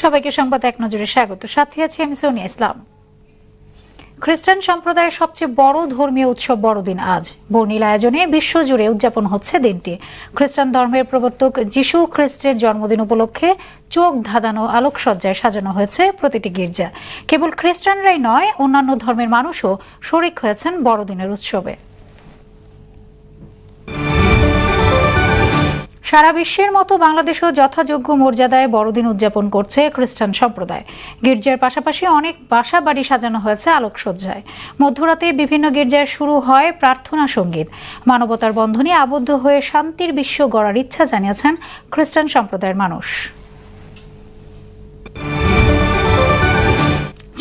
সবাইকে সংবাদ এক নজরে স্বাগত। সাথে আছি আমি সোনিয়া ইসলাম। খ্রিস্টান সম্প্রদায়ের সবচেয়ে বড় ধর্মীয় উৎসব বড়দিন আজ বর্ণিল আয়োজনে বিশ্বজুড়ে উদযাপন হচ্ছে দিনটি। খ্রিস্টান ধর্মের প্রবর্তক যিশু খ্রিস্টের জন্মদিন উপলক্ষে চোখ ধাঁধানো আলোকসজ্জায় সাজানো হয়েছে প্রতিটি গির্জা। কেবল খ্রিস্টানরাই নয়, অন্যান্য ধর্মের মানুষও শরিক হয়েছেন বড়দিনের উৎসবে। সারা বিশ্বের মতো বাংলাদেশও যথাযোগ্য মর্যাদায় বড়দিন উদযাপন করছে খ্রিস্টান সম্প্রদায়। গির্জার পাশাপাশি অনেক বাসা বাড়ি সাজানো হয়েছে আলোকসজ্জায়। মধ্যরাতে বিভিন্ন গির্জায় শুরু হয় প্রার্থনা সঙ্গীত। মানবতার বন্ধনে আবদ্ধ হয়ে শান্তির বিশ্ব গড়ার ইচ্ছা জানিয়েছেন খ্রিস্টান সম্প্রদায়ের মানুষ।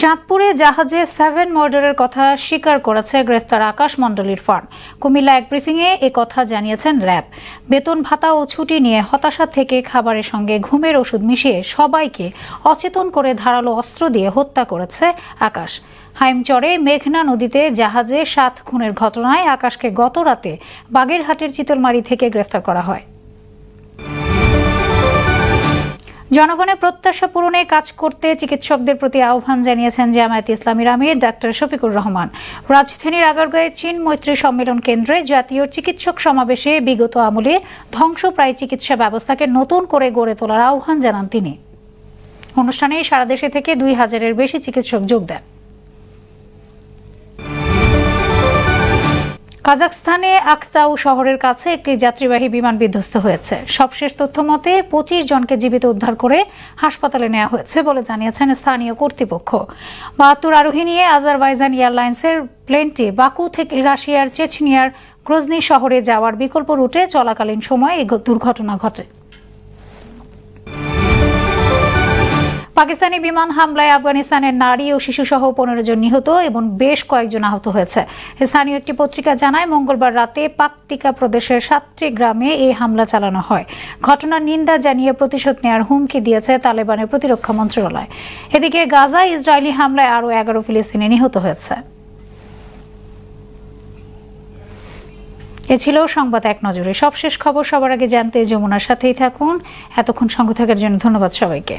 চাঁদপুরে জাহাজে 7 মার্ডারের কথা স্বীকার করেছে গ্রেফতার আকাশ মণ্ডলীর ফার্ম। কুমিল্লা এক ব্রিফিংয়ে এ কথা জানিয়েছেন র্যাব। বেতন ভাতা ও ছুটি নিয়ে হতাশা থেকে খাবারের সঙ্গে ঘুমের ওষুধ মিশিয়ে সবাইকে অচেতন করে ধারালো অস্ত্র দিয়ে হত্যা করেছে আকাশ। হাইমচরে মেঘনা নদীতে জাহাজে 7 খুনের ঘটনায় আকাশকে গত রাতে বাগেরহাটের চিতলমারি থেকে গ্রেফতার করা হয়। জনগণের প্রত্যাশা পূরণে কাজ করতে চিকিৎসকদের প্রতি আহ্বান জানিয়েছেন জামায়াতে ইসলামীর আমির ডাক্তার শফিকুর রহমান। রাজধানীর আগারগাঁয়ে চীন মৈত্রী সম্মেলন কেন্দ্রে জাতীয় চিকিৎসক সমাবেশে বিগত আমলে ধ্বংসপ্রায় চিকিৎসা ব্যবস্থাকে নতুন করে গড়ে তোলার আহ্বান জানান তিনি। অনুষ্ঠানে সারা দেশে থেকে 2000-এর বেশি চিকিৎসক যোগ দেন। কাজাখস্তানে আখতাউ শহরের কাছে একটি যাত্রীবাহী বিমান বিধ্বস্ত হয়েছে। সবশেষ তথ্য মতে 25 জনকে জীবিত উদ্ধার করে হাসপাতালে নেওয়া হয়েছে বলে জানিয়েছেন স্থানীয় কর্তৃপক্ষ। 72 আরোহী নিয়ে আজারবাইজান এয়ারলাইন্সের প্লেনটি বাকু থেকে রাশিয়ার চেচনিয়ার গ্রোজনি শহরে যাওয়ার বিকল্প রুটে চলাকালীন সময়ে এই দুর্ঘটনা ঘটে। পাকিস্তানি বিমান হামলায় আফগানিস্তানের নারী ও শিশুসহ 15 জন নিহত এবং বেশ কয়েকজন আহত হয়েছে। স্থানীয় একটি পত্রিকা জানায়, মঙ্গলবার রাতে পাকতিকা প্রদেশের 7টি গ্রামে এই হামলা চালানো হয়। ঘটনার নিন্দা জানিয়ে প্রতিশোধ নেওয়ার হুমকি দিয়েছে তালেবানের প্রতিরক্ষা মন্ত্রণালয়। এদিকে গাজায় ইসরায়েলি হামলায় আরও 11 ফিলিস্তিনি নিহত হয়েছে। এ ছিল সংবাদ এক নজরে। সবশেষ খবর সবার আগে জানতে যমুনার সাথেই থাকুন। এতক্ষণ সঙ্গে থাকার জন্য ধন্যবাদ সবাইকে।